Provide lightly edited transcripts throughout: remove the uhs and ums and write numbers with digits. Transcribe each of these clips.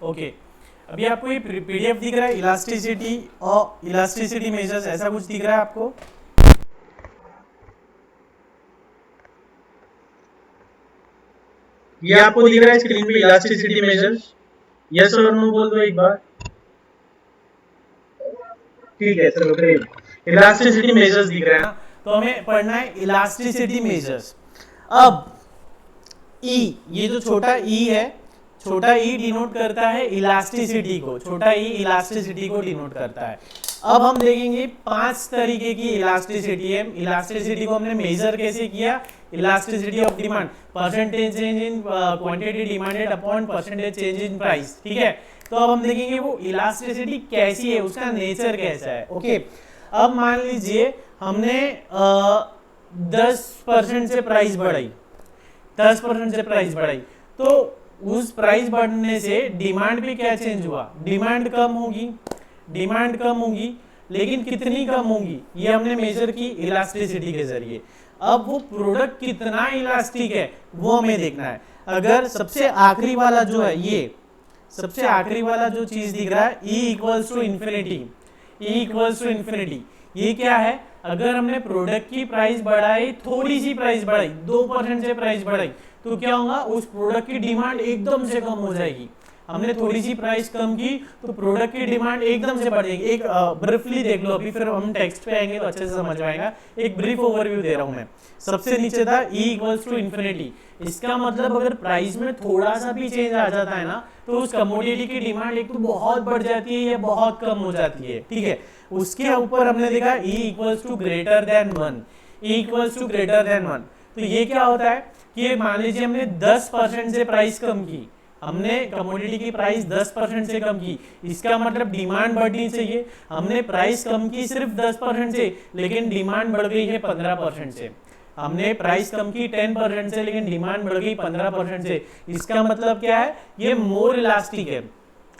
Okay, अभी आपको ये पीडीएफ दिख रहा है, इलास्टिसिटी और इलास्टिसिटी मेजर्स, ऐसा कुछ दिख रहा है आपको? ये आपको दिख रहा है स्क्रीन पे इलास्टिसिटी मेजर्स? यस और नो बोल दो एक बार। ठीक है चलो ग्रेट, इलास्टिसिटी मेजर्स दिख रहा है। तो हमें पढ़ना है इलास्टिसिटी मेजर्स। अब ई, ये जो छोटा ई है, छोटा ई डिनोट करता है इलास्टिसिटी को, छोटा ई इलास्टिसिटी को डिनोट करता है। अब हम देखेंगे 5 तरीके की इलास्टिसिटी है। इलास्टिसिटी को हमने मेजर कैसे किया? Elasticity of demand, percentage change in quantity demanded upon percentage change in price. ठीक है, तो अब हम देखेंगे वो इलास्टिसिटी कैसी है, उसका नेचर कैसा है। ओके, अब मान लीजिए हमने 10% से प्राइस बढ़ाई, 10% से प्राइस बढ़ाई, तो उस प्राइस बढ़ने से डिमांड भी क्या चेंज हुआ? डिमांड कम होगी, डिमांड कम होगी, लेकिन कितनी कम होगी ये हमने मेजर की इलास्टिसिटी के जरिए। अब वो प्रोडक्ट कितना इलास्टिक है वो हमें देखना है। अगर सबसे आखिरी वाला जो है, ये सबसे आखिरी वाला जो चीज दिख रहा है E equals to infinity, E equals to infinity, ये क्या है? अगर हमने प्रोडक्ट की प्राइस बढ़ाई, थोड़ी सी प्राइस बढ़ाई, 2% से प्राइस बढ़ाई, तो क्या होगा? उस प्रोडक्ट की डिमांड एकदम से कम हो जाएगी। हमने थोड़ी सी प्राइस कम की तो प्रोडक्ट की डिमांड एकदम से बढ़ जाएगी। एक ब्रीफली देख लो, अभी फिर हम टेक्स्ट पे आएंगे तो अच्छे से समझ में आएगा। एक ब्रीफ ओवरव्यू दे रहा हूं मैं। सबसे नीचे था E इक्वल्स टू इन्फिनिटी, इसका मतलब अगर प्राइस में थोड़ा सा भी चेंज आ जाता है ना, तो उस कमोडिटी की डिमांड एक तो बहुत बढ़ जाती है या बहुत कम हो जाती है। ठीक है, उसके ऊपर हमने देखा E equals to greater than 1, E equals to greater than 1। तो ये क्या होता है कि मान लीजिए हमने 10% से प्राइस कम की, हमने कमोडिटी की प्राइस 10% से कम की, इसका मतलब डिमांड बढ़नी चाहिए। हमने प्राइस कम की सिर्फ 10% से, लेकिन डिमांड बढ़ गई है 15% से। हमने प्राइस कम की 10% से, लेकिन डिमांड बढ़ गई 15% से। इसका मतलब क्या है? ये मोर इलास्टिक है।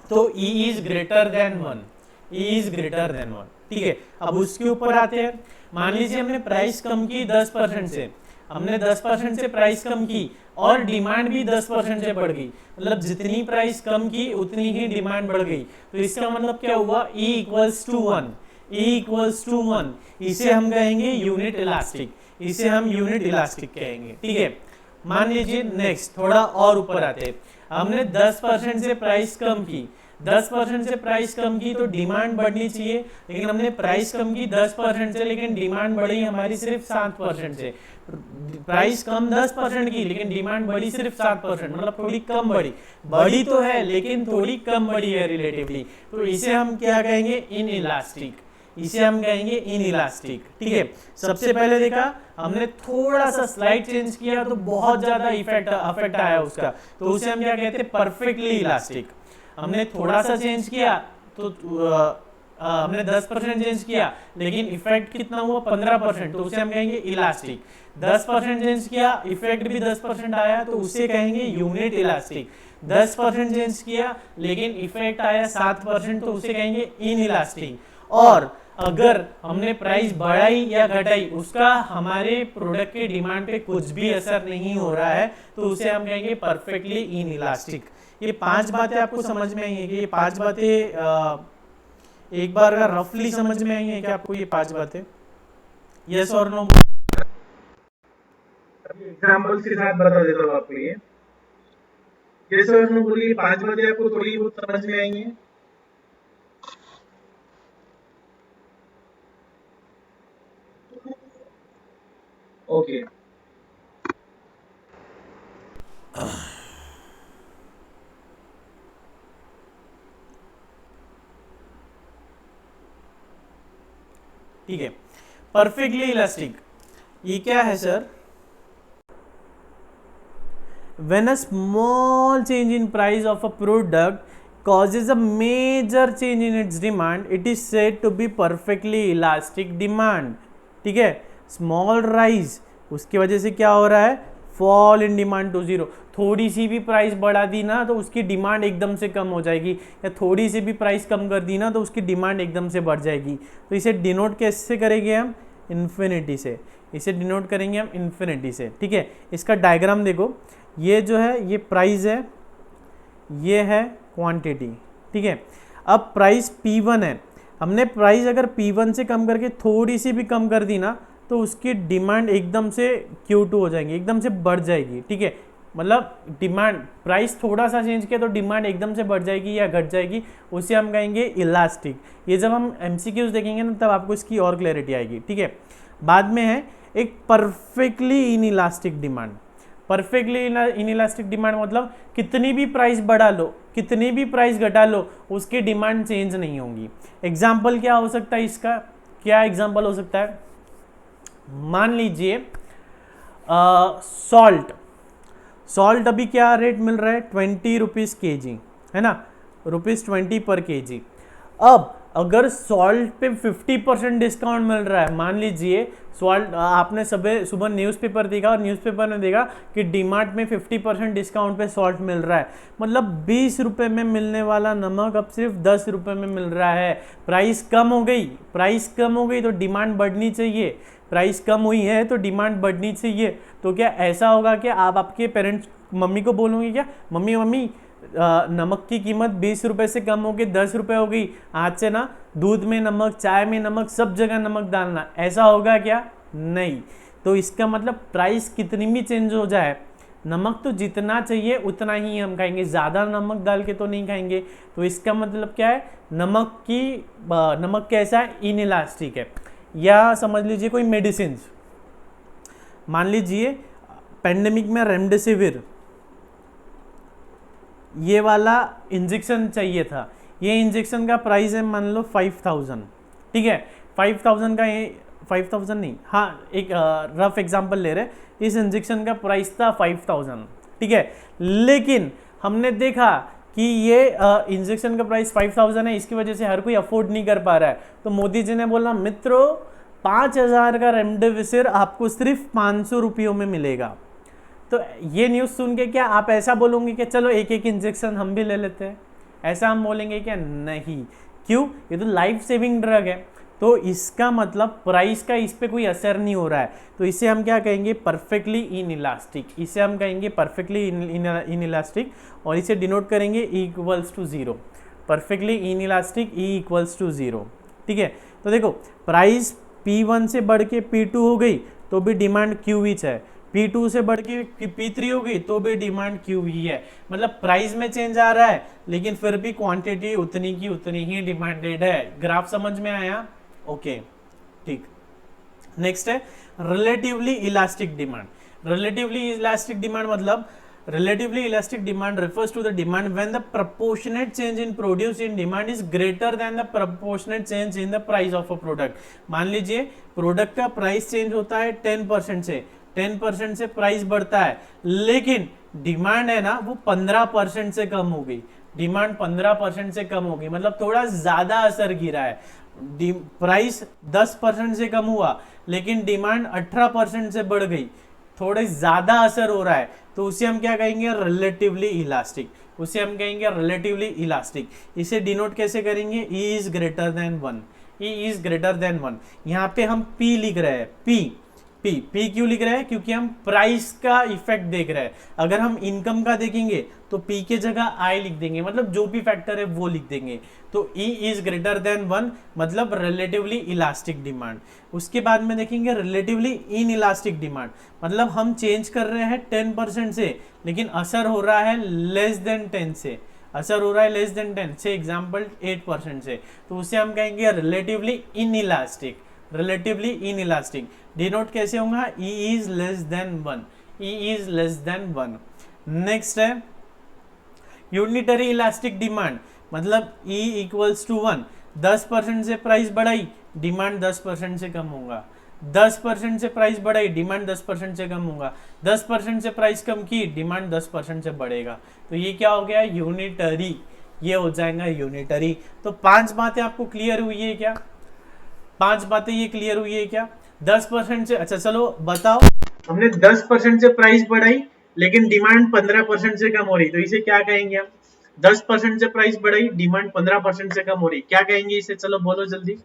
तो E is greater than 1, E is greater than 1। ठीक है, अब उसके ऊपर आते हैं। मान लीजिए हमने प्राइस कम की 10% से, हमने 10% से प्राइस कम की और डिमांड भी 10% से बढ़ गई, मतलब जितनी प्राइस कम की उतनी ही डिमांड बढ़ गई। तो इसका मतलब क्या हुआ? E equals to 1, E equals to 1, इसे हम कहेंगे यूनिट इलास्टिक, इसे हम यूनिट इलास्टिक कहेंगे। ठीक है, मान लीजिए नेक्स्ट थोड़ा और ऊपर आते हैं। हमने 10% से प्राइस कम की, 10% से प्राइस कम की तो डिमांड बढ़नी चाहिए, लेकिन हमने प्राइस कम की 10% से, लेकिन डिमांड बढ़ी हमारी सिर्फ 7% से। प्राइस कम 10% की, लेकिन डिमांड बढ़ी सिर्फ 7%, मतलब थोड़ी कम बढ़ी, बढ़ी तो है लेकिन थोड़ी कम बढ़ी है रिलेटिवली। तो इसे हम क्या कहेंगे? इन इलास्टिक, इसे हम कहेंगे इन इलास्टिक। ठीक है, सबसे पहले देखा हमने थोड़ा सा स्लाइड चेंज किया तो बहुत ज्यादा इफेक्ट आया उसका, तो उसे हम क्या कहते हैं? Perfectly elastic. हमने थोड़ा सा चेंज किया तो हमने 10% चेंज किया, लेकिन इफेक्ट कितना हुआ? 15%, तो उसे हम कहेंगे इलास्टिक। 10% चेंज किया, इफेक्ट भी 10% आया, तो उसे कहेंगे यूनिट इलास्टिक। 10% चेंज किया लेकिन इफेक्ट आया 7%, तो उसे कहेंगे इन इलास्टिक। और अगर हमने प्राइस बढ़ाई या घटाई, उसका हमारे प्रोडक्ट के डिमांड पे कुछ भी असर नहीं हो रहा है, तो उसे हम कहेंगे परफेक्टली इन इलास्टिक। ये 5 बातें आपको समझ में आई है कि ये 5 बातें एक बार अगर रफली समझ में आई है क्या आपको ये 5 बातें? यस और नो? एग्जांपल्स के साथ बता देता हूँ आपको ये। यस और नो बोलिए, 5 बातें आपको थोड़ी बहुत समझ में आई हैं? ओके, ठीक है, परफेक्टली इलास्टिक ये क्या है sir? When a small change in price of a product causes a major change in its demand, it is said to be perfectly elastic demand. ठीक है, स्मॉल राइज, उसकी वजह से क्या हो रहा है? Fall in demand to zero. थोड़ी सी भी प्राइस बढ़ा दी ना तो उसकी डिमांड एकदम से कम हो जाएगी, या थोड़ी सी भी प्राइस कम कर दी ना तो उसकी डिमांड एकदम से बढ़ जाएगी। तो इसे डिनोट कैसे करेंगे हम? इन्फिनिटी से, इसे डिनोट करेंगे हम इन्फिनिटी से। ठीक है, इसका डायग्राम देखो, ये जो है ये प्राइस है, ये है क्वांटिटी, ठीक है। अब प्राइस P1 है, हमने प्राइस अगर P1 से कम करके थोड़ी सी भी कम कर दी ना तो उसकी डिमांड एकदम से Q2 हो जाएगी, एकदम से बढ़ जाएगी, ठीक है। मतलब डिमांड, प्राइस थोड़ा सा चेंज किया तो डिमांड एकदम से बढ़ जाएगी या घट जाएगी, उसे हम कहेंगे इलास्टिक। ये जब हम MCQs देखेंगे ना तब आपको इसकी और क्लैरिटी आएगी, ठीक है। बाद में है एक perfectly inelastic demand. Perfectly inelastic demand मतलब कितनी भी प्राइस बढ़ा लो, कितनी भी प्राइस घटा लो, उसकी डिमांड चेंज नहीं होगी। एग्जाम्पल क्या हो सकता है इसका, क्या एग्जाम्पल हो सकता है? मान लीजिए सॉल्ट अभी क्या रेट मिल रहा है, 20 रुपीज़ के जी, है ना, ₹20 पर kg। अब अगर सॉल्ट पे 50% डिस्काउंट मिल रहा है, मान लीजिए सॉल्ट, आपने सुबह न्यूज़पेपर देखा और न्यूज़पेपर में देखा कि डीमार्ट में 50% डिस्काउंट पे सॉल्ट मिल रहा है, मतलब 20 रुपये में मिलने वाला नमक अब सिर्फ 10 रुपये में मिल रहा है। प्राइस कम हो गई, प्राइस कम हो गई तो डिमांड बढ़नी चाहिए, प्राइस कम हुई है तो डिमांड बढ़नी चाहिए। तो क्या ऐसा होगा कि आप आपके पेरेंट्स, मम्मी को बोलोगे क्या, मम्मी नमक की कीमत 20 रुपये से कम होकर 10 रुपये हो गई, आज से ना दूध में नमक, चाय में नमक, सब जगह नमक डालना, ऐसा होगा क्या? नहीं। तो इसका मतलब प्राइस कितनी भी चेंज हो जाए, नमक तो जितना चाहिए उतना ही हम खाएंगे, ज़्यादा नमक डाल के तो नहीं खाएंगे। तो इसका मतलब क्या है, नमक कैसा है, इनइलास्टिक है। या समझ लीजिए कोई मेडिसिन, मान लीजिए पेंडेमिक में रेमडेसिविर, ये वाला इंजेक्शन चाहिए था, ये इंजेक्शन का प्राइस है मान लो 5000, ठीक है। 5000 का, ये 5000 नहीं, हाँ एक रफ एग्जांपल ले रहे, इस इंजेक्शन का प्राइस था 5000, ठीक है। लेकिन हमने देखा कि ये इंजेक्शन का प्राइस 5000 है, इसकी वजह से हर कोई अफोर्ड नहीं कर पा रहा है, तो मोदी जी ने बोला मित्रों 5000 का रेमडेसिविर आपको सिर्फ 500 रुपयों में मिलेगा। तो ये न्यूज़ सुन के क्या आप ऐसा बोलोगे कि चलो एक एक इंजेक्शन हम भी ले लेते हैं, ऐसा हम बोलेंगे क्या? नहीं। क्यों? ये तो लाइफ सेविंग ड्रग है, तो इसका मतलब प्राइस का इस पर कोई असर नहीं हो रहा है, तो इसे हम क्या कहेंगे? Perfectly inelastic. इसे हम कहेंगे परफेक्टली इनइलास्टिक और इसे डिनोट करेंगे E equals to 0। Perfectly inelastic E equals to 0, ठीक है। तो देखो प्राइस P1 से बढ़ के P2 हो गई तो भी डिमांड Q ही है, P2 से बढ़ के P3 हो गई तो भी डिमांड Q ही है। मतलब प्राइस में चेंज आ रहा है लेकिन फिर भी क्वांटिटी उतनी की उतनी ही डिमांडेड है। ग्राफ समझ में आया? ओके, ठीक। नेक्स्ट है relatively elastic demand. Relatively elastic demand मतलब relatively elastic demand refers to the demand when the proportionate change in produce in demand is greater than the proportionate change in the price of a product। मान लीजिए product का price change होता है 10% से, 10% से price बढ़ता है, लेकिन डिमांड है ना वो 15% से कम हो गई, डिमांड 15% से कम हो गई, मतलब थोड़ा ज्यादा असर गिरा है। प्राइस 10% से कम हुआ लेकिन डिमांड 18% से बढ़ गई, थोड़े ज्यादा असर हो रहा है, तो उसे हम क्या कहेंगे? Relatively elastic. उसे हम कहेंगे रिलेटिवली इलास्टिक। इसे डिनोट कैसे करेंगे? E is greater than 1। E is greater than 1। यहाँ पे हम P लिख रहे हैं, P क्यों लिख रहे हैं? क्योंकि हम प्राइस का इफेक्ट देख रहे हैं। अगर हम इनकम का देखेंगे तो P के जगह I लिख देंगे, मतलब जो भी फैक्टर है वो लिख देंगे। तो E इज ग्रेटर देन 1 मतलब रिलेटिवली इलास्टिक डिमांड। उसके बाद में देखेंगे रिलेटिवली इन इलास्टिक डिमांड, मतलब हम चेंज कर रहे हैं 10% से लेकिन असर हो रहा है लेस देन 10 से, असर हो रहा है लेस देन 10 से, एग्जाम्पल 8% से, तो उसे हम कहेंगे relatively in elastic. Relatively in elastic denote कैसे होगा? E is less than 1। E is less than 1। Next है यूनिटरी इलास्टिक डिमांड, मतलब E इक्वल्स टू 1। 10% से प्राइस बढ़ाई, डिमांड 10% से कम होगा, 10% से प्राइस बढ़ाई, डिमांड 10% से कम होगा, 10% से प्राइस कम की, डिमांड 10% से बढ़ेगा। तो ये क्या हो गया? यूनिटरी। ये हो जाएगा यूनिटरी। तो 5 बातें आपको क्लियर हुई है क्या? 5 बातें ये क्लियर हुई है क्या? 10% से, अच्छा चलो बताओ, हमने 10% से प्राइस बढ़ाई लेकिन डिमांड 15% से कम हो रही, तो इसे क्या कहेंगे हम? 10% से प्राइस बढ़ाई, डिमांड 15% से कम हो रही, क्या कहेंगे इसे? चलो बोलो जल्दी।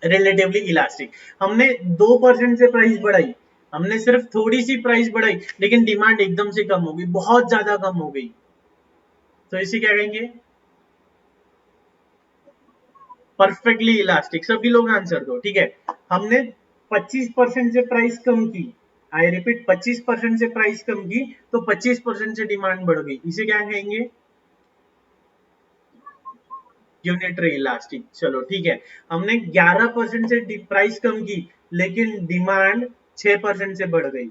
Relatively elastic. हमने 2% से प्राइस बढ़ाई, हमने सिर्फ थोड़ी सी प्राइस बढ़ाई लेकिन डिमांड एकदम से कम हो गई, बहुत ज्यादा कम हो गई, तो इसे क्या कहेंगे? Perfectly elastic. सभी लोग आंसर दो, ठीक है। हमने 25% से प्राइस कम की, आई रिपीट 25% से प्राइस कम की, तो 25% से डिमांड बढ़ गई, इसे क्या कहेंगे? Unitary elastic. चलो ठीक है, हमने 11% से प्राइस कम की लेकिन डिमांड 6% से बढ़ गई,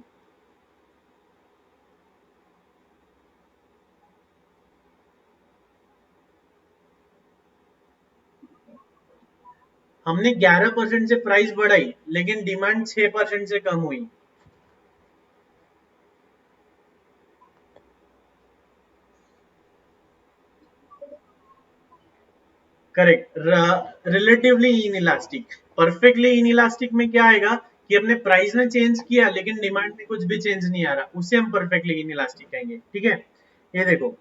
हमने 11% से प्राइस बढ़ाई लेकिन डिमांड 6% से कम हुई। Correct, relatively in elastic. Perfectly in elastic में क्या आएगा कि हमने प्राइस में चेंज किया लेकिन डिमांड में कुछ भी चेंज नहीं आ रहा, उसे हम परफेक्टली इन इलास्टिक कहेंगे, ठीक है। ये देखो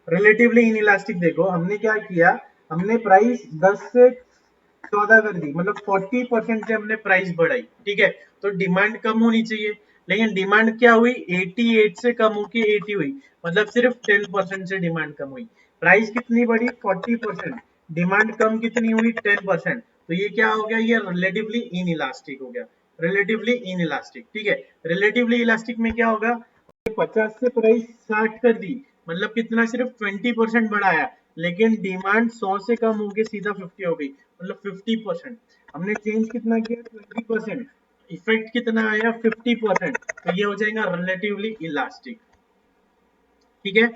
रिलेटिवली इन इलास्टिक, देखो हमने क्या किया, हमने प्राइस 10 से 14 कर दी, मतलब 40% से हमने प्राइस बढ़ाई, ठीक है। तो डिमांड कम होनी चाहिए, लेकिन डिमांड क्या हुई, 88 से कम होके 80 हुई, मतलब सिर्फ 10% से डिमांड कम हुई। प्राइस कितनी बढ़ी, 40%, डिमांड कम कितनी हुई, 10%। तो ये क्या हो गया, ये रिलेटिवली इन इलास्टिक हो गया, रिलेटिवली इन इलास्टिक, ठीक है। रिलेटिवली इलास्टिक में क्या होगा, 50 से प्राइस 60 कर दी, मतलब कितना, सिर्फ 20% बढ़ाया, लेकिन डिमांड 100 से कम होके सीधा 50 हो गई, मतलब 50%। हमने चेंज कितना किया, 20%, इफेक्ट कितना आया, 50%। तो ये हो जाएगा रिलेटिवली इलास्टिक, ठीक है।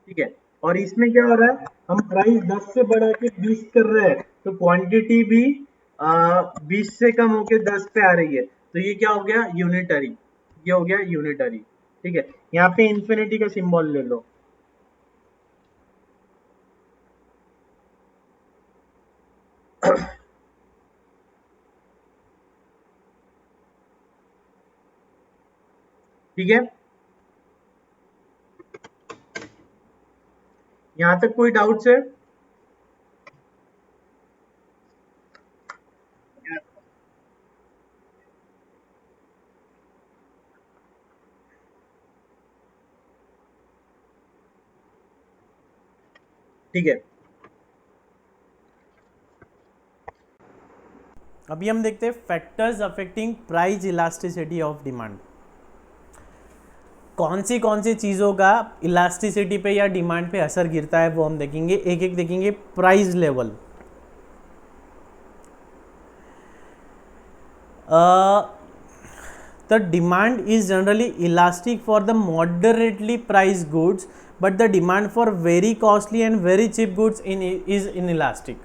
ठीक है, और इसमें क्या हो रहा है, हम प्राइस 10 से बढ़ा के 20 कर रहे हैं, तो क्वांटिटी भी 20 से कम होके 10 पे आ रही है, तो ये क्या हो गया, यूनिटरी, ये हो गया यूनिटरी, ठीक है। यहाँ पे इंफिनिटी का सिंबल ले लो, ठीक है। यहाँ तक कोई डाउट्स है? ठीक है, अभी हम देखते हैं factors affecting price elasticity of demand. कौन सी चीज़ों का इलास्टिसिटी पे या डिमांड पे असर गिरता है वो हम देखेंगे, एक एक देखेंगे। Price level, the demand is generally elastic for the moderately priced goods, but the demand for very costly and very cheap goods is inelastic।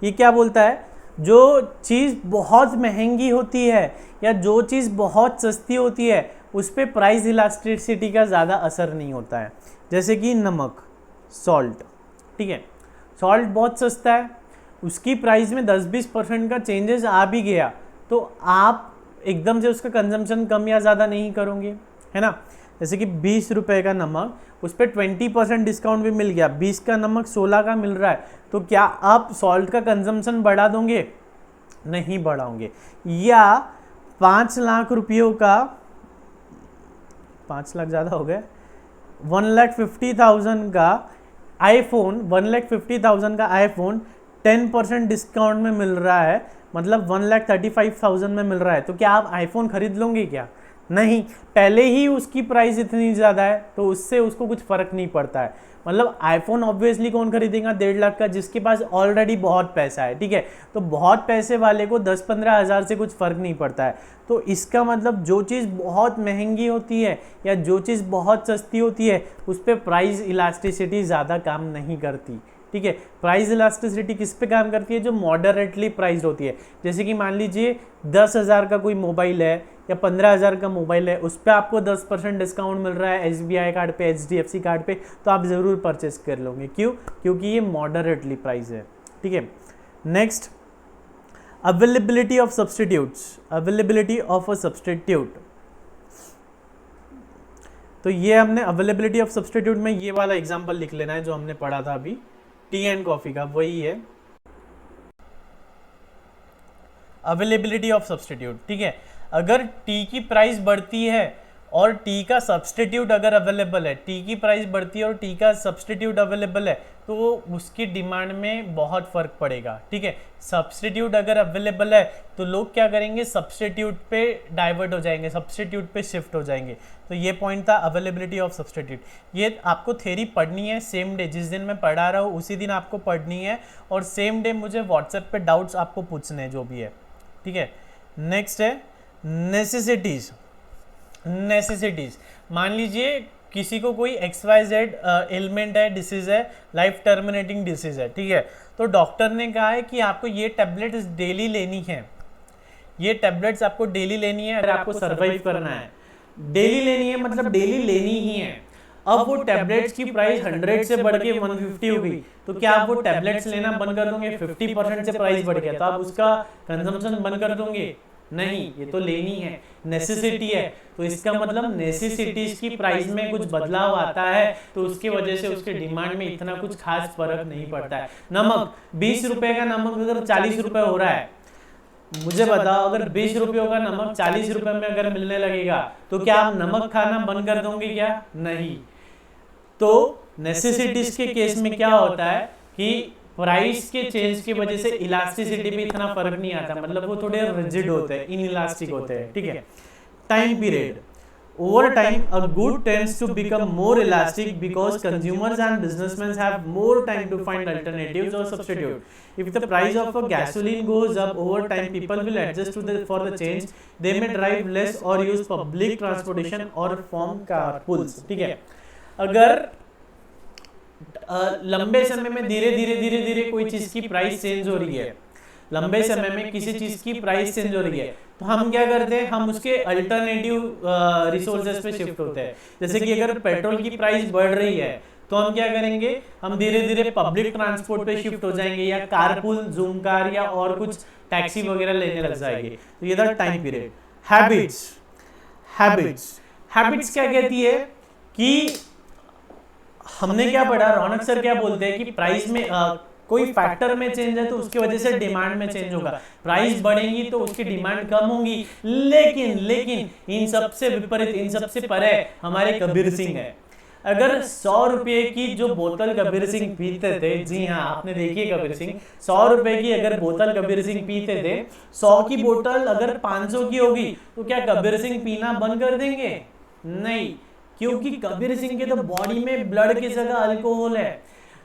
ये क्या बोलता है, जो चीज़ बहुत महंगी होती है या जो चीज़ बहुत सस्ती होती है उस पर प्राइस इलास्टिसिटी का ज़्यादा असर नहीं होता है। जैसे कि नमक, सॉल्ट, ठीक है, सॉल्ट बहुत सस्ता है, उसकी प्राइस में 10-20% का चेंजेस आ भी गया तो आप एकदम से उसका कंजम्पशन कम या ज़्यादा नहीं करोगे, है ना। जैसे कि 20 रुपये का नमक, उस पर 20% डिस्काउंट भी मिल गया, 20 का नमक 16 का मिल रहा है, तो क्या आप सॉल्ट का कंजम्पशन बढ़ा दोगे? नहीं बढ़ाओगे। या 5 लाख रुपयों का, 5 लाख ज़्यादा हो गए, 1,50,000 का आईफोन, 1,50,000 का आईफोन 10% डिस्काउंट में मिल रहा है, मतलब 1,35,000 में मिल रहा है, तो क्या आप आईफोन खरीद लोगे क्या? नहीं, पहले ही उसकी प्राइस इतनी ज़्यादा है तो उससे उसको कुछ फ़र्क नहीं पड़ता है। मतलब आईफोन ऑब्वियसली कौन खरीदेगा 1.5 लाख का, जिसके पास ऑलरेडी बहुत पैसा है, ठीक है। तो बहुत पैसे वाले को 10-15 हज़ार से कुछ फ़र्क नहीं पड़ता है। तो इसका मतलब जो चीज़ बहुत महंगी होती है या जो चीज़ बहुत सस्ती होती है उस पर प्राइस इलास्टिसिटी ज़्यादा काम नहीं करती, ठीक है। प्राइस इलास्टिसिटी किस पे काम करती है, जो मॉडरेटली प्राइस होती है। जैसे कि मान लीजिए 10,000 का कोई मोबाइल है या 15,000 का मोबाइल है, उस पर आपको 10% डिस्काउंट मिल रहा है SBI कार्ड पे, HDFC कार्ड पे, तो आप ज़रूर परचेस कर लोगे। क्यों? क्योंकि ये मॉडरेटली प्राइस है, ठीक है। Next, availability of substitutes, availability of a substitute. तो ये हमने अवेलेबिलिटी ऑफ सब्सटीट्यूट में ये वाला एग्जांपल लिख लेना है जो हमने पढ़ा था अभी, टी एंड कॉफ़ी का, वही है। अवेलेबिलिटी ऑफ सब्सटीट्यूट, ठीक है। अगर टी की प्राइस बढ़ती है और टी का सब्सटीट्यूट अगर अवेलेबल है, टी की प्राइस बढ़ती है और टी का सब्सटीट्यूट अवेलेबल है, तो उसकी डिमांड में बहुत फर्क पड़ेगा, ठीक है। सब्सटीट्यूट अगर अवेलेबल है तो लोग क्या करेंगे, सब्सटीट्यूट पे डाइवर्ट हो जाएंगे, सब्सटीट्यूट पे शिफ्ट हो जाएंगे। तो ये पॉइंट था अवेलेबिलिटी ऑफ सब्सटीट्यूट। ये आपको थ्योरी पढ़नी है सेम डे, जिस दिन मैं पढ़ा रहा हूँ उसी दिन आपको पढ़नी है, और सेम डे मुझे व्हाट्सएप पे डाउट्स आपको पूछने हैं जो भी है, ठीक है। नेक्स्ट है नेसेसिटीज। नेसेसिटीज, मान लीजिए किसी को कोई XYZ एलिमेंट है, डिसीज है, लाइफ टर्मिनेटिंग डिसीज है, ठीक है। तो डॉक्टर ने कहा है कि आपको ये टैबलेट्स डेली लेनी है, ये टैबलेट्स आपको डेली लेनी है अगर आपको सर्वाइव करना है। डेली लेनी है मतलब डेली लेनी ही है। अब वो टैबलेट्स की प्राइस 100 से बढ़ के 150 हो गई, तो क्या आप वो टैबलेट्स लेना बंद कर दोगे? 50% से प्राइस बढ़ गया तो आप उसका कंजम्पशन बंद कर दोगे? नहीं, ये तो लेनी है, नेसेसिटी है। तो इसका मतलब नेसेसिटीज की प्राइस में कुछ बदलाव आता है तो उसकी वजह से उसके डिमांड में इतना कुछ खास फर्क नहीं पड़ता है। नमक, 20 रुपए का नमक अगर 40 रुपए हो रहा है, मुझे बताओ अगर 20 रुपयों का नमक 40 रुपए में अगर मिलने लगेगा तो क्या आप नमक खाना बंद कर दोगे क्या? नहीं। तो नेसेसिटीज के केस में क्या होता है कि प्राइस के चेंज की वजह से इलास्टिसिटी में इतना फर्क नहीं आता, मतलब वो थोड़े रिजिड होते हैं, इनइलास्टिक होते हैं, ठीक है। Time period, over time a good tends to become more elastic because consumers and businessmen have more time to find alternatives or substitute. If the price of a gasoline goes up over time, people will adjust for the change. They may drive less or use public transportation or form carpools, ठीक है। अगर लंबे समय में धीरे धीरे कोई चीज की प्राइस चेंज हो रही है, लंबे समय में किसी चीज की प्राइस चेंज हो रही है, तो हम क्या करते हैं, हम उसके अल्टरनेटिव रिसोर्सेज पे शिफ्ट होते हैं। जैसे कि अगर पेट्रोल की प्राइस बढ़ रही है तो हम क्या करेंगे, हम धीरे धीरे पब्लिक ट्रांसपोर्ट पे शिफ्ट हो जाएंगे या कारपूल, जूम कार या और कुछ टैक्सी वगैरह लेने लग जाएंगे। तो ये था टाइम पीरियड। हैबिट्स, हैबिट्स क्या कहती है कि हमने क्या पढ़ा, रौनक सर क्या बोलते हैं कि प्राइस में कोई फैक्टर में चेंज है तो उसकी वजह से डिमांड में चेंज होगा। प्राइस बढ़ेगी तो उसकी डिमांड कम होगी, लेकिन इन सबसे विपरीत, इन सबसे परे हमारे कबीर सिंह है। अगर 100 रुपए की जो बोतल कबीर सिंह पीते थे, जी हाँ आपने देखी है कबीर सिंह, 100 रुपए की अगर बोतल कबीर सिंह पीते थे, 100 की बोतल अगर 500 की होगी तो क्या कबीर सिंह पीना बंद कर देंगे? नहीं, क्योंकि कबीर सिंह के तो बॉडी में ब्लड की जगह अल्कोहल है।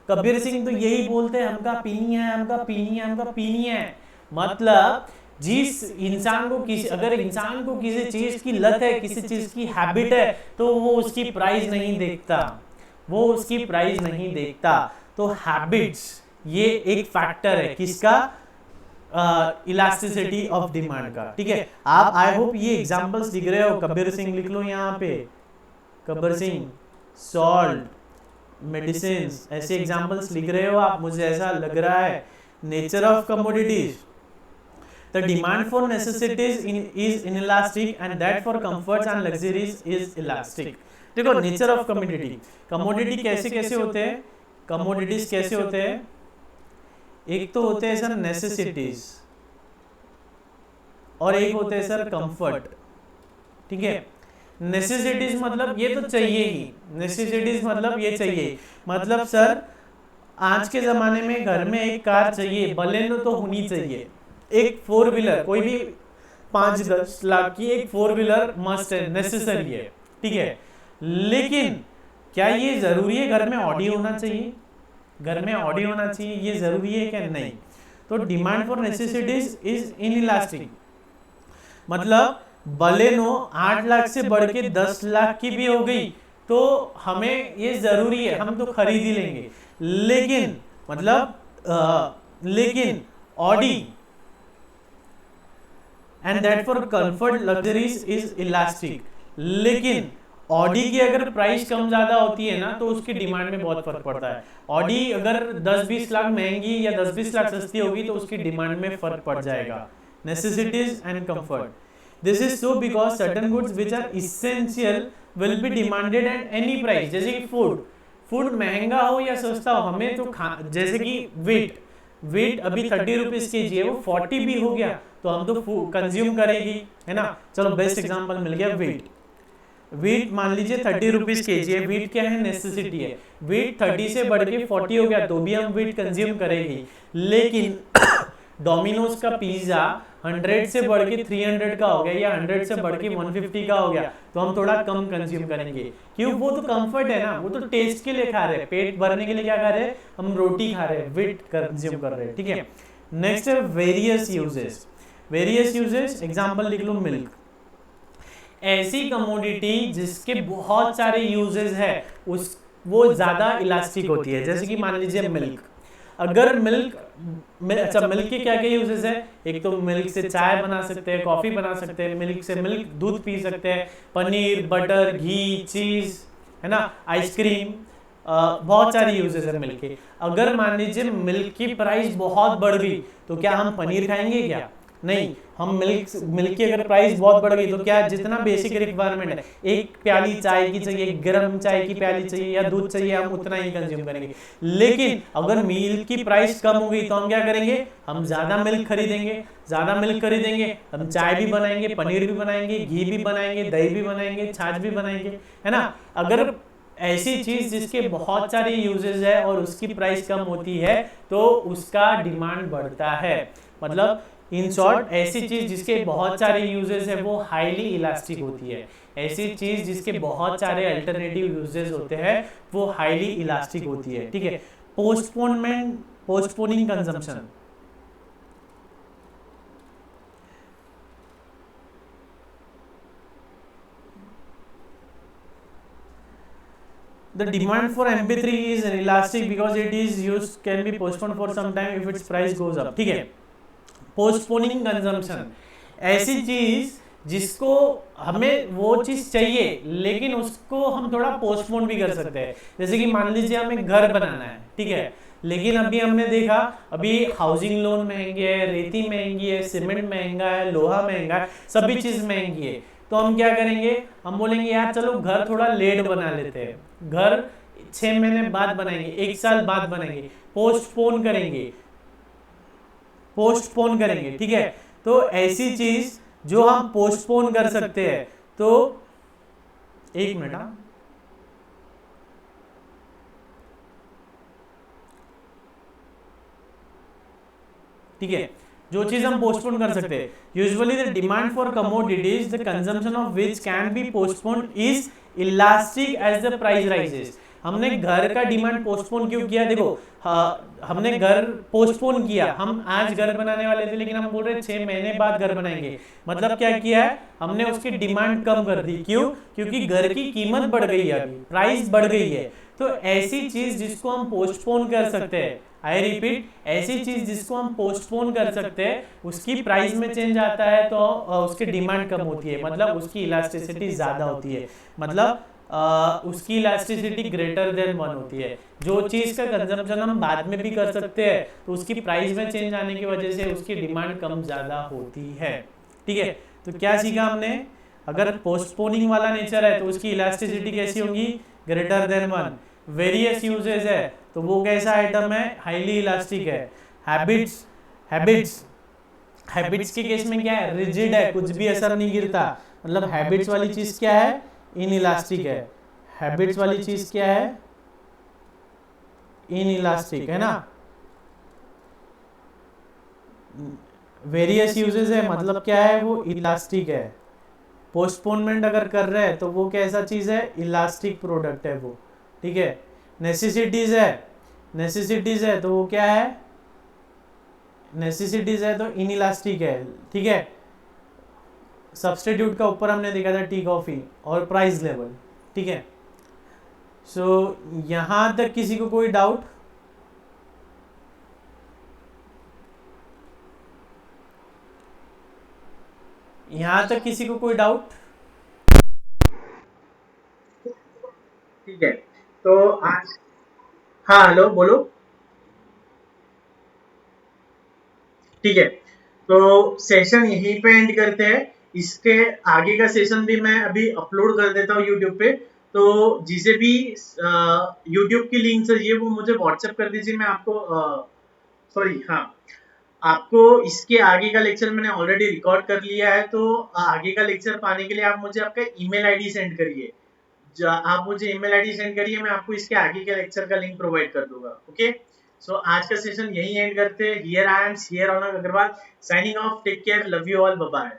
कबीर सिंह तो यही बोलते हैं, हमका पीनी है, हमका पीनी है, हमका पीनी है। मतलब जिस इंसान को अगर इंसान को किसी चीज की लत है, किसी चीज की हैबिट है, तो वो उसकी प्राइस नहीं देखता, वो उसकी प्राइस नहीं देखता। तो हैबिट्स ये एक फैक्टर है किसका, इलास्टिसिटी ऑफ डिमांड का, ठीक है। आप आई होप ये एग्जांपल्स लिख रहे हो, कबीर सिंह लिख लो यहाँ पे, कबीर सिंह, सॉल्ट, मेडिसिन, ऐसे एग्जांपल्स लिख रहे हो आप, मुझे ऐसा लग रहा है। Nature of commodities, the demand for necessities is inelastic and that for comforts and luxuries is elastic. देखो नेचर ऑफ कमोडिटी, कमोडिटी कैसे होते हैं, कमोडिटीज कैसे होते हैं, एक तो होते हैं सर नेसेसिटीज और एक होते हैं सर कंफर्ट, ठीक है। नेसेसिटीज मतलब ये तो चाहिए ही, नेसेसिटीज मतलब ये चाहिए, मतलब सर आज के ज़माने में घर में एक कार चाहिए, बलेनो तो होनी चाहिए, एक 4 व्हीलर, कोई भी 5-10 लाख की एक 4 व्हीलर मस्ट है, नेसेसरी है, ठीक है। लेकिन क्या ये ज़रूरी है घर में ऑडी होना चाहिए, घर में ऑडी होना चाहिए, ये ज़रूरी है क्या? नहीं। तो demand for necessities is inelastic, मतलब बलेनो 8 लाख से बढ़ के 10 लाख की भी हो गई तो हमें ये जरूरी है, हम तो खरीद ही लेंगे। लेकिन लेकिन Audi and that for comfort luxuries is elastic, लेकिन ऑडी की अगर प्राइस कम ज्यादा होती है ना तो उसकी डिमांड में बहुत फर्क पड़ता है। ऑडी अगर 10-20 लाख महंगी या 10-20 लाख सस्ती होगी तो उसकी डिमांड में फर्क पड़ जाएगा। Necessities and comfort, this is so because certain goods which are essential will be demanded at any price। जैसे कि फूड महंगा हो या सस्ता हो, हमें तो जैसे कि वीट वीट अभी 30 रुपीज के जी है, वो 40 भी हो गया तो हम तो कंज्यूम करेगी, है ना। चलो बेस्ट एग्जांपल मिल गया वीट। वीट मान लीजिए 30 रुपीज के जी है, वीट क्या है, नेसेसिटी है। वीट 30 से बढ़ के 40 हो गया तो भी हम वीट कंज्यूम करेंगे। लेकिन डोमिनोज का पिज्जा 100 से बढ़ के 300 का हो गया या 100 से बढ़ के 150 का हो गया तो हम थोड़ा कम कंज्यूम करेंगे। क्यों? वो तो कंफर्ट है ना, वो तो टेस्ट के लिए खा रहे हैं, पेट भरने के लिए क्या खा रहे हैं, हम रोटी खा रहे हैं, वीट कंज्यूम कर रहे हैं, ठीक है। नेक्स्ट है various uses. Various uses example लिख लो, मिल्क। ऐसी कमोडिटी जिसके बहुत सारे यूजेस है उस वो ज्यादा इलास्टिक होती है। जैसे कि मान लीजिए मिल्क, अगर मिल्क अच्छा मिल्क के क्या क्या यूजेस है, एक तो मिल्क से चाय बना सकते हैं, कॉफी बना सकते हैं, मिल्क से मिल्क दूध पी सकते हैं, पनीर, बटर, घी, चीज, है ना, आइसक्रीम, बहुत सारे यूजेस है मिल्क के। अगर मान लीजिए मिल्क की प्राइस बहुत बढ़ गई तो क्या हम पनीर खाएंगे क्या? नहीं। हम मिल्क की अगर प्राइस बहुत बढ़ गई तो क्या जितना बेसिक रिक्वायरमेंट है, एक प्याली चाय की चाहिए, गर्म चाय की प्याली चाहिए या दूध चाहिए, हम उतना ही कंज्यूम करेंगे। लेकिन अगर मिल्क की प्राइस कम हो गई तो हम क्या करेंगे, हम ज्यादा मिल्क खरीदेंगे। ज्यादा मिल्क खरीदेंगे, हम चाय भी बनाएंगे, पनीर भी बनाएंगे, घी भी बनाएंगे, दही भी बनाएंगे, छाछ भी बनाएंगे, है ना। अगर ऐसी चीज जिसके बहुत सारे यूजेस है और उसकी प्राइस कम होती है तो उसका डिमांड बढ़ता है। मतलब इन शॉर्ट, ऐसी चीज जिसके बहुत सारे यूजेस है वो हाईली इलास्टिक होती है। ऐसी चीज जिसके बहुत सारे अल्टरनेटिव यूजेस होते हैं वो हाईली इलास्टिक होती है, ठीक है। Postponement, postponing consumption. The demand for MP3 is inelastic because it is used can be postponed for some time if its price goes up, ठीक है। पोस्टपोनिंग कंजम्पशन, ऐसी चीज जिसको हमें वो चीज चाहिए लेकिन उसको हम थोड़ा पोस्टपोन भी कर सकते हैं। जैसे कि मान लीजिए हमें घर बनाना है, ठीक है, लेकिन अभी हमने देखा अभी हाउसिंग लोन महंगे है, रेती महंगी है, सीमेंट महंगा है, लोहा महंगा है, सभी चीज महंगी है। तो हम क्या करेंगे, हम बोलेंगे यार चलो घर थोड़ा लेट बना लेते हैं, घर 6 महीने बाद बनाएंगे, 1 साल बाद बनाएंगे, पोस्टपोन करेंगे, पोस्टपोन करेंगे, ठीक है। तो ऐसी चीज जो हम पोस्टपोन कर सकते हैं, तो एक मिनट, ठीक है, जो चीज हम पोस्टपोन कर सकते हैं, usually the demand for commodities the consumption of which can be postponed is elastic as the price rises. हमने घर का डिमांड पोस्टपोन क्यों किया? देखो, हमने घर पोस्टपोन किया, हम आज घर बनाने वाले थे लेकिन हम बोल रहे 6 महीने बाद घर बनाएंगे। मतलब क्या किया है, हमने उसकी डिमांड कम कर दी। क्यों? क्योंकि घर की कीमत बढ़ गई है, अभी प्राइस बढ़ गई है। तो ऐसी चीज जिसको हम पोस्टपोन कर सकते हैं, आई रिपीट, ऐसी चीज जिसको हम पोस्टपोन कर सकते हैं, उसकी प्राइस में चेंज आता है तो उसकी डिमांड कम होती है, मतलब उसकी इलास्टिसिटी ज्यादा होती है, मतलब उसकी इलास्टिसिटी ग्रेटर देन 1 होती है। जो चीज का कंजम्पशन हम बाद में भी कर सकते हैं तो उसकी प्राइस में चेंज आने की वजह से उसकी डिमांड कम ज्यादा होती है, ठीक है। तो क्या सीखा हमने, अगर पोस्टपोनिंग वाला नेचर है तो उसकी इलास्टिसिटी कैसी होगी, ग्रेटर देन 1। वेरियस यूजेस है तो वो कैसा आइटम है, हाईली इलास्टिक है। हैबिट्स, हैबिट्स के केस में क्या है, रिजिड है, कुछ भी असर नहीं गिरता, मतलब हैबिट्स वाली चीज क्या है, इनइलास्टिक है। हैबिट्स वाली चीज क्या है, इनइलास्टिक, है ना। वेरियस यूजेस है मतलब क्या है, वो इलास्टिक है। पोस्टपोनमेंट अगर कर रहे हैं तो वो कैसा चीज है, इलास्टिक प्रोडक्ट है वो, ठीक है। नेसेसिटीज है, नेसेसिटीज है तो वो क्या है, नेसेसिटीज है तो इनइलास्टिक है, ठीक है। सब्स्टिट्यूट का ऊपर हमने देखा था टी कॉफी और प्राइस लेवल, ठीक है। सो यहां तक किसी को कोई डाउट? यहां तक किसी को कोई डाउट? ठीक है, तो आज, हाँ हेलो बोलो, ठीक है, तो सेशन यहीं पे एंड करते हैं। इसके आगे का सेशन भी मैं अभी अपलोड कर देता हूँ यूट्यूब पे, तो जिसे भी यूट्यूब की लिंक चाहिए वो मुझे व्हाट्सएप कर दीजिए, मैं आपको सॉरी, हाँ, आपको इसके आगे का लेक्चर मैंने ऑलरेडी रिकॉर्ड कर लिया है, तो आगे का लेक्चर पाने के लिए आप मुझे आपका ईमेल आईडी सेंड करिए। आप मुझे ईमेल आईडी सेंड करिए, मैं आपको इसके आगे के लेक्चर का लिंक प्रोवाइड कर दूंगा। ओके, सो आज का सेशन यही एंड करते हैं। Here I am, here Honour Agarwal, signing off. Take care, love you all, bye bye.